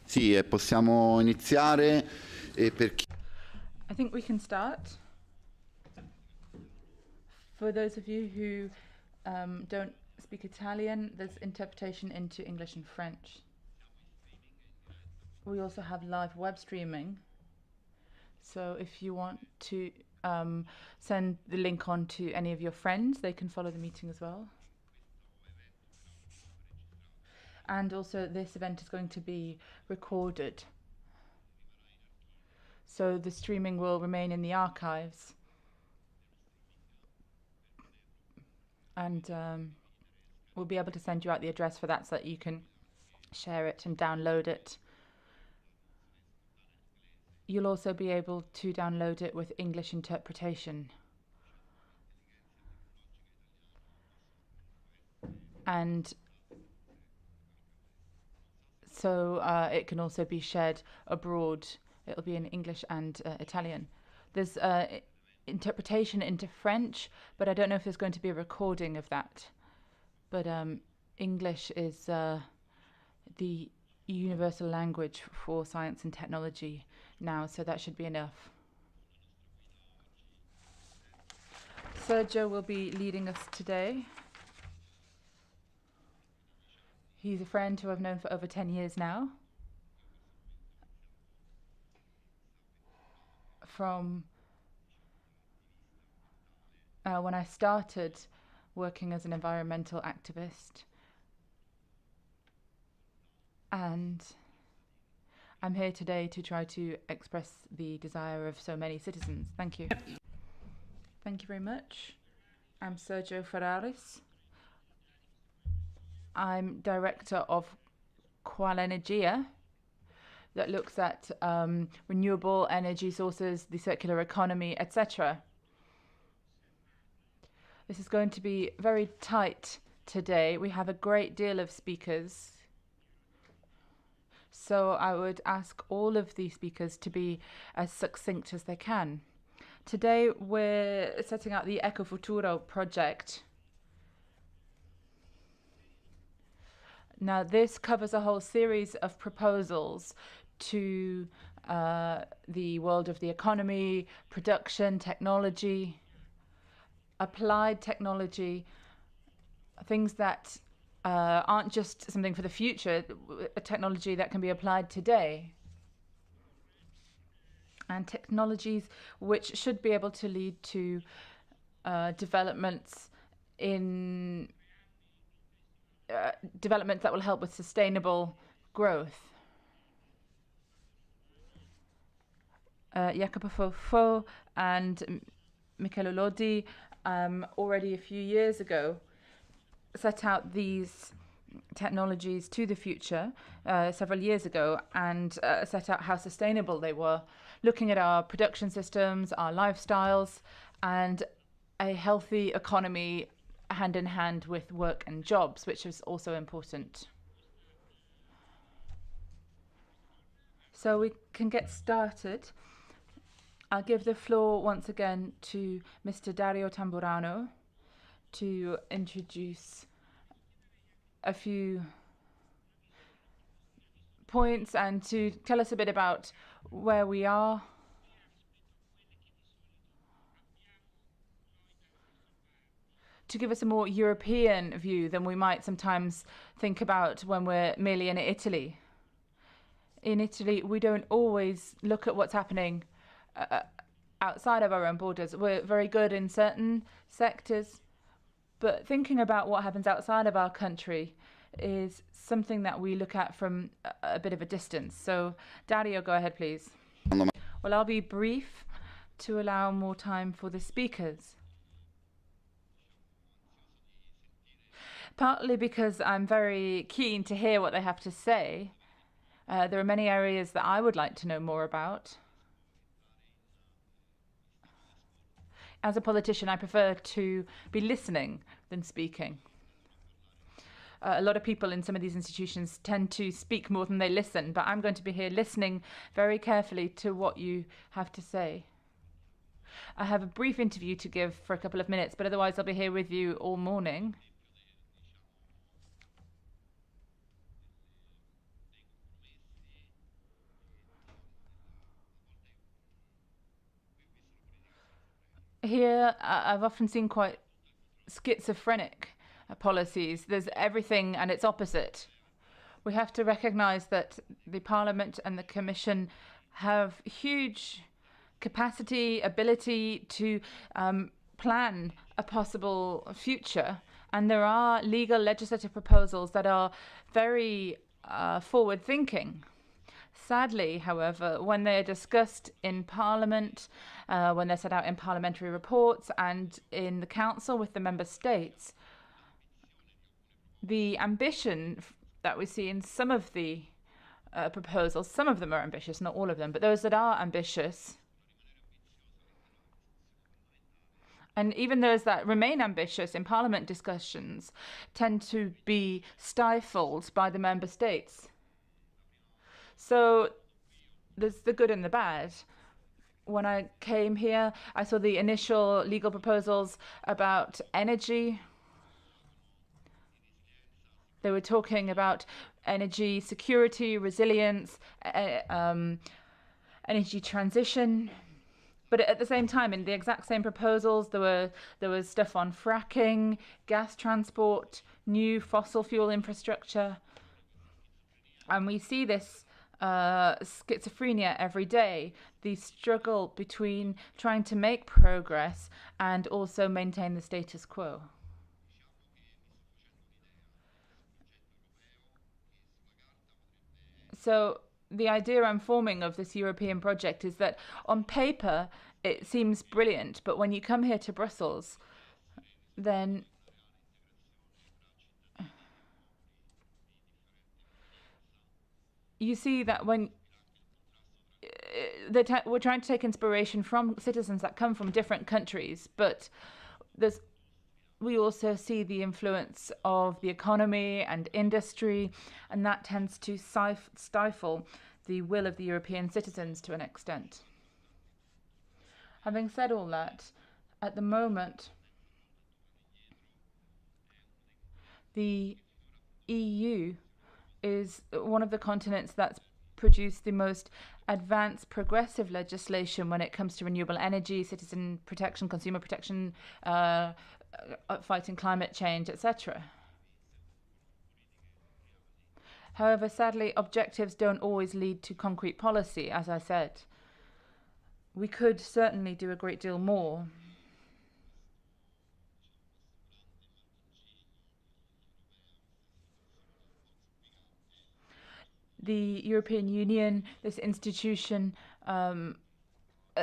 Sì, possiamo iniziare. Per chi... I think we can start. For those of you who don't speak Italian, there's interpretation into English and French. We also have live web streaming. So if you want to send the link on to any of your friends, they can follow the meeting as well. And also this event is going to be recorded. So the streaming will remain in the archives. And we'll be able to send you out the address for that so that you can share it and download it. You'll also be able to download it with English interpretation. And so it can also be shared abroad. It'll be in English and Italian. There's interpretation into French, but I don't know if there's going to be a recording of that. But English is the universal language for science and technology now, so that should be enough. Sergio will be leading us today. He's a friend who I've known for over 10 years now. From when I started working as an environmental activist. And I'm here today to try to express the desire of so many citizens. Thank you. Thank you very much. I'm Sergio Ferraris. I'm director of Qual Energia, that looks at renewable energy sources, the circular economy, etc. This is going to be very tight today. We have a great deal of speakers. So I would ask all of the speakers to be as succinct as they can. Today we're setting out the Ecofuturo project. Now this covers a whole series of proposals to the world of the economy, production, technology, applied technology, things that aren't just something for the future, a technology that can be applied today. And technologies which should be able to lead to developments that will help with sustainable growth. Jacopo Fofo and Michele Lodi already a few years ago set out these technologies to the future several years ago and set out how sustainable they were, looking at our production systems, our lifestyles, and a healthy economy hand in hand with work and jobs, which is also important. So we can get started. I'll give the floor once again to Mr. Dario Tamburrano to introduce a few points and to tell us a bit about where we are. To give us a more European view than we might sometimes think about when we're merely in Italy. In Italy, we don't always look at what's happening outside of our own borders. We're very good in certain sectors, but thinking about what happens outside of our country is something that we look at from a bit of a distance. So, Dario, go ahead, please. Well, I'll be brief to allow more time for the speakers. Partly because I'm very keen to hear what they have to say. There are many areas that I would like to know more about. As a politician, I prefer to be listening than speaking. A lot of people in some of these institutions tend to speak more than they listen, but I'm going to be here listening very carefully to what you have to say. I have a brief interview to give for a couple of minutes, but otherwise I'll be here with you all morning. Here, I've often seen quite schizophrenic policies. There's everything and its opposite. We have to recognize that the Parliament and the Commission have huge capacity, ability to plan a possible future. And there are legal legislative proposals that are very forward-thinking. Sadly, however, when they're discussed in Parliament, when they're set out in parliamentary reports and in the Council with the Member States, the ambition that we see in some of the proposals, some of them are ambitious, not all of them, but those that are ambitious, and even those that remain ambitious in Parliament discussions, tend to be stifled by the Member States. So there's the good and the bad. When I came here, I saw the initial legal proposals about energy. They were talking about energy security, resilience, energy transition. But at the same time, in the exact same proposals, there was stuff on fracking, gas transport, new fossil fuel infrastructure. And we see this schizophrenia every day, the struggle between trying to make progress and also maintain the status quo. So the idea I'm forming of this European project is that on paper it seems brilliant, but when you come here to Brussels, then you see that when we're trying to take inspiration from citizens that come from different countries, but we also see the influence of the economy and industry, and that tends to stifle the will of the European citizens to an extent. Having said all that, at the moment, the EU is one of the continents that's produced the most advanced progressive legislation when it comes to renewable energy, citizen protection, consumer protection, fighting climate change, etc. However, sadly, objectives don't always lead to concrete policy, as I said. We could certainly do a great deal more. The European Union, this institution,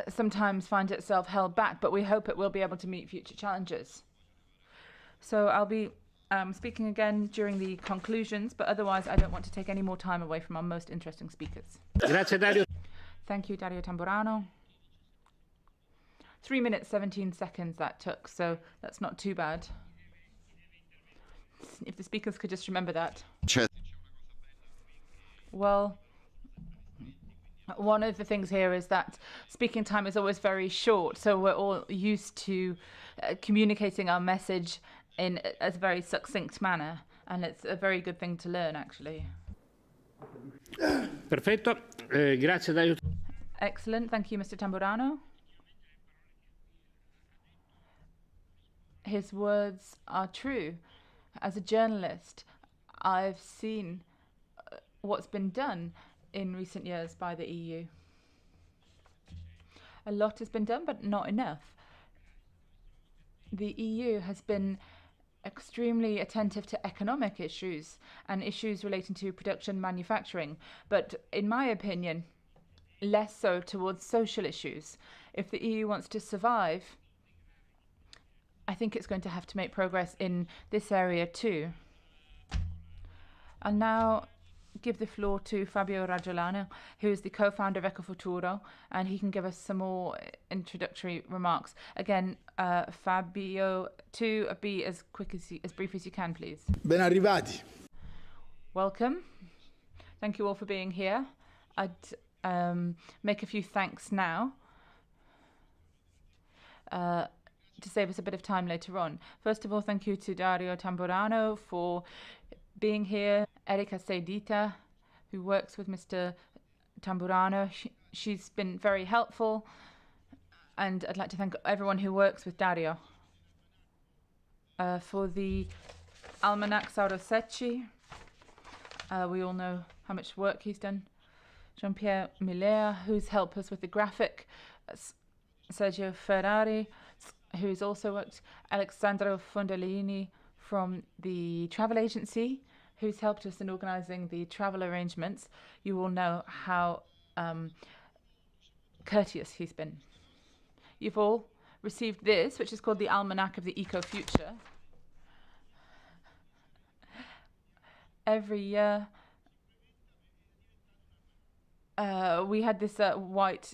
sometimes finds itself held back, but we hope it will be able to meet future challenges. So I'll be speaking again during the conclusions, but otherwise I don't want to take any more time away from our most interesting speakers. Grazie, Dario. Thank you, Dario Tamburrano. 3 minutes, 17 seconds that took, so that's not too bad. If the speakers could just remember that. Well, one of the things here is that speaking time is always very short, so we're all used to communicating our message in a very succinct manner, and it's a very good thing to learn, actually. Perfetto. Grazie, Dario. Excellent. Thank you, Mr. Tamburrano. His words are true. As a journalist, I've seen what's been done in recent years by the EU. A lot has been done, but not enough. The EU has been extremely attentive to economic issues and issues relating to production manufacturing, but in my opinion, less so towards social issues. If the EU wants to survive, I think it's going to have to make progress in this area too. I'll now give the floor to Fabio Raggiolani, who is the co-founder of Ecofuturo, and he can give us some more introductory remarks. Again, Fabio, be as brief as you can, please. Ben arrivati. Welcome. Thank you all for being here. I'd make a few thanks now to save us a bit of time later on. First of all, thank you to Dario Tamburrano for being here. Erika Seidita, who works with Mr. Tamburrano, she's been very helpful. And I'd like to thank everyone who works with Dario. For the Almanac Secchi, we all know how much work he's done. Jean-Pierre Millet, who's helped us with the graphic. Sergio Ferrari, who's also worked. Alessandro Fondolini from the travel agency, who's helped us in organising the travel arrangements. You all know how courteous he's been. You've all received this, which is called the Almanac of the Ecofuturo. Every year, we had this white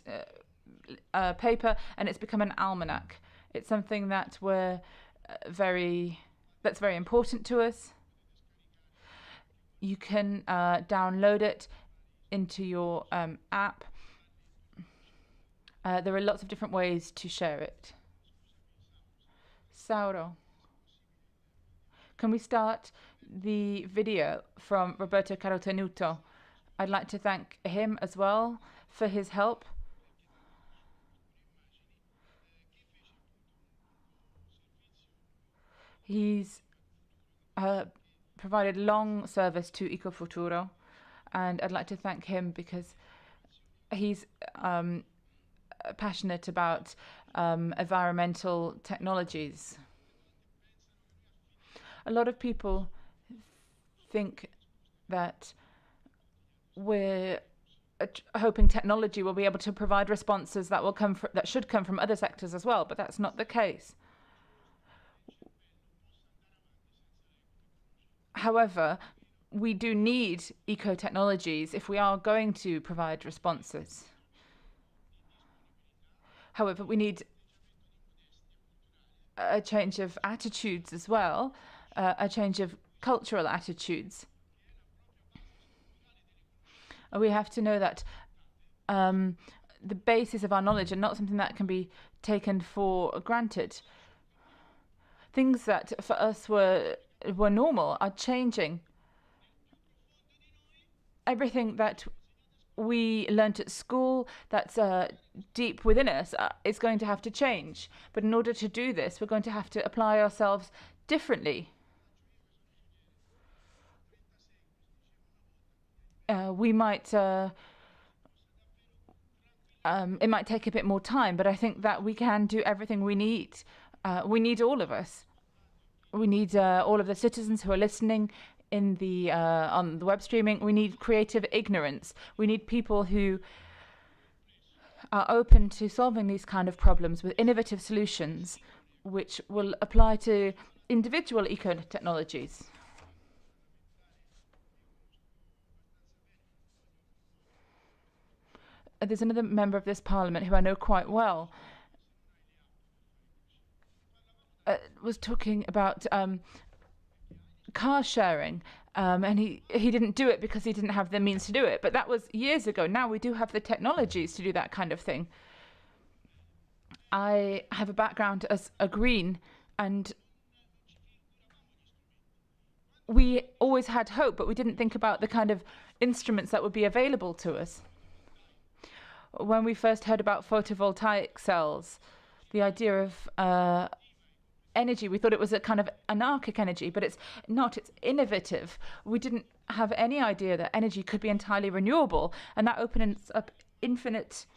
paper, and it's become an almanac. It's something that that's very important to us. You can download it into your app. There are lots of different ways to share it. Sauro, can we start the video from Roberto Carotenuto? I'd like to thank him as well for his help. He's provided long service to Ecofuturo, and I'd like to thank him because he's passionate about environmental technologies. A lot of people think that we're hoping technology will be able to provide responses that should come from other sectors as well, but that's not the case. However, we do need eco-technologies if we are going to provide responses. However, we need a change of attitudes as well, a change of cultural attitudes. We have to know that the basis of our knowledge are not something that can be taken for granted. Things that for us were normal are changing. Everything that we learnt at school that's deep within us is going to have to change. But in order to do this, we're going to have to apply ourselves differently. It might take a bit more time, but I think that we can do everything we need. We need all of us. We need all of the citizens who are listening in the on the web streaming. We need creative ignorance. We need people who are open to solving these kind of problems with innovative solutions, which will apply to individual eco-technologies. There's another member of this parliament who I know quite well, was talking about car sharing, and he didn't do it because he didn't have the means to do it. But that was years ago. Now we do have the technologies to do that kind of thing. I have a background as a green, and we always had hope, but we didn't think about the kind of instruments that would be available to us. When we first heard about photovoltaic cells, the idea of energy, we thought it was a kind of anarchic energy, but it's not. It's innovative. We didn't have any idea that energy could be entirely renewable, and that opens up infinite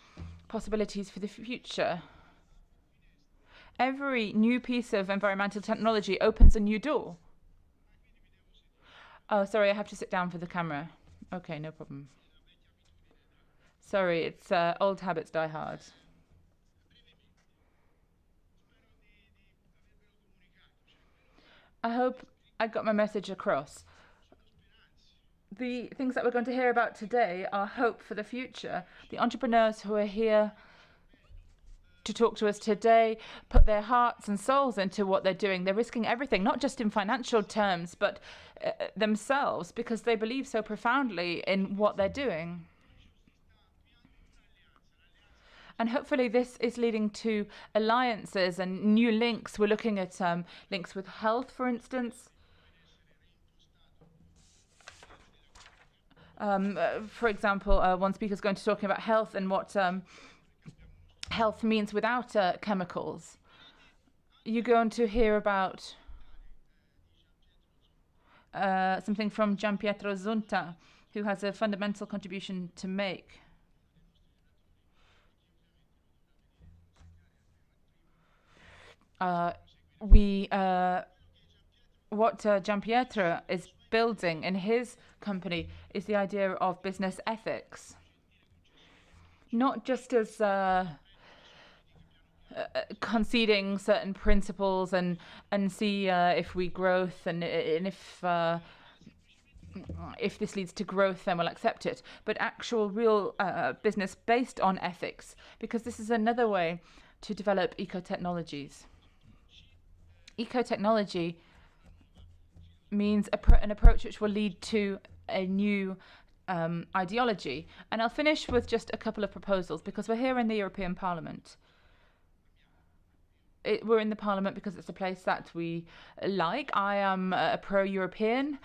possibilities for the future. Every new piece of environmental technology opens a new door. Oh, sorry, I have to sit down for the camera. Okay, no problem. Sorry, it's old habits die hard. I hope I got my message across. The things that we're going to hear about today are hope for the future. The entrepreneurs who are here to talk to us today put their hearts and souls into what they're doing. They're risking everything, not just in financial terms, but themselves, because they believe so profoundly in what they're doing. And hopefully this is leading to alliances and new links. We're looking at links with health, for instance. For example, one speaker is going to talk about health and what health means without chemicals. You're going to hear about something from Gianpietro Zunta, who has a fundamental contribution to make. What Gianpietro is building in his company is the idea of business ethics. Not just as conceding certain principles and see if we growth and if this leads to growth, then we'll accept it. But actual real business based on ethics, because this is another way to develop eco-technologies. Eco-technology means an approach which will lead to a new ideology. And I'll finish with just a couple of proposals, because we're here in the European Parliament. We're in the Parliament because it's a place that we like. I am a pro-European.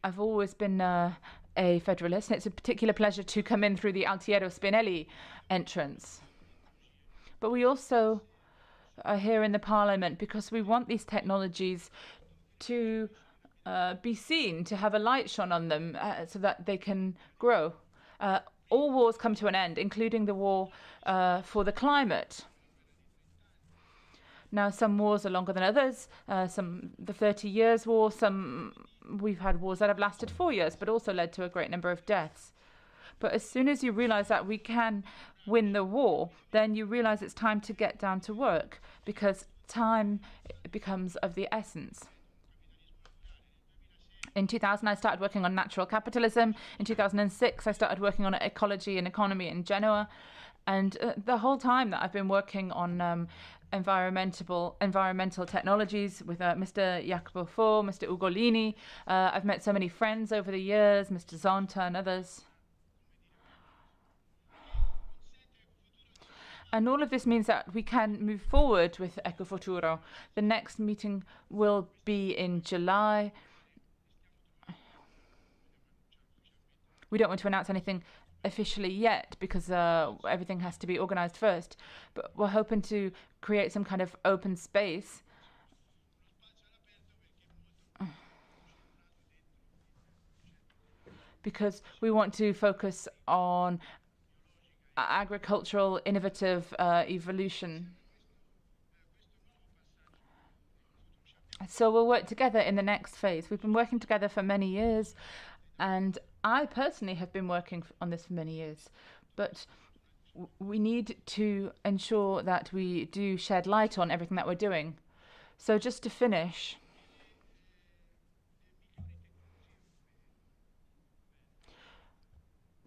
I've always been a federalist, and it's a particular pleasure to come in through the Altiero Spinelli entrance. But we also are here in the Parliament because we want these technologies to be seen, to have a light shone on them so that they can grow. All wars come to an end, including the war for the climate. Now, some wars are longer than others. The 30 Years' War, we've had wars that have lasted 4 years, but also led to a great number of deaths. But as soon as you realize that we can win the war, then you realize it's time to get down to work, because time becomes of the essence. In 2000, I started working on natural capitalism. In 2006, I started working on ecology and economy in Genoa. And the whole time that I've been working on environmental technologies with Mr. Jacopo Fo, Mr. Ugolini, I've met so many friends over the years, Mr. Zonta and others. And all of this means that we can move forward with Ecofuturo. The next meeting will be in July. We don't want to announce anything officially yet because everything has to be organized first. But we're hoping to create some kind of open space because we want to focus on agricultural innovative evolution. So we'll work together in the next phase. We've been working together for many years, and I personally have been working on this for many years, but we need to ensure that we do shed light on everything that we're doing. So just to finish,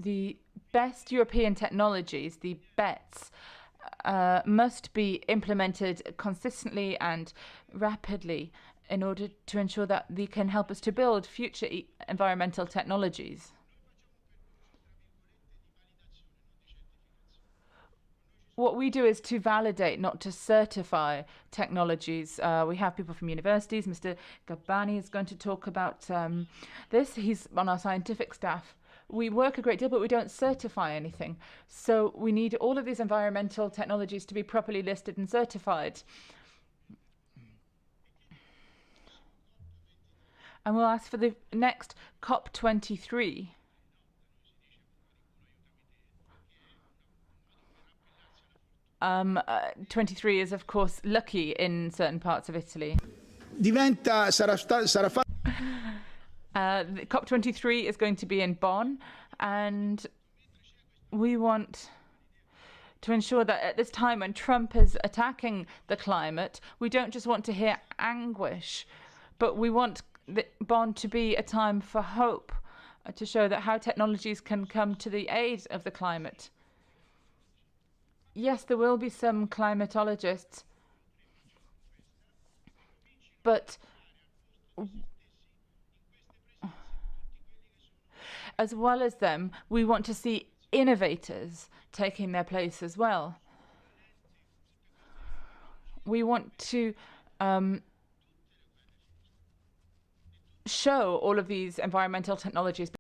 the best European technologies, the BETS, must be implemented consistently and rapidly in order to ensure that they can help us to build future environmental technologies. What we do is to validate, not to certify technologies. We have people from universities. Mr. Gabbani is going to talk about this. He's on our scientific staff. We work a great deal, but we don't certify anything. So we need all of these environmental technologies to be properly listed and certified. And we'll ask for the next COP23. '23 is, of course, lucky in certain parts of Italy. The COP23 is going to be in Bonn, and we want to ensure that at this time when Trump is attacking the climate, we don't just want to hear anguish, but we want Bonn to be a time for hope, to show that how technologies can come to the aid of the climate. Yes, there will be some climatologists, but as well as them, we want to see innovators taking their place as well. We want to show all of these environmental technologies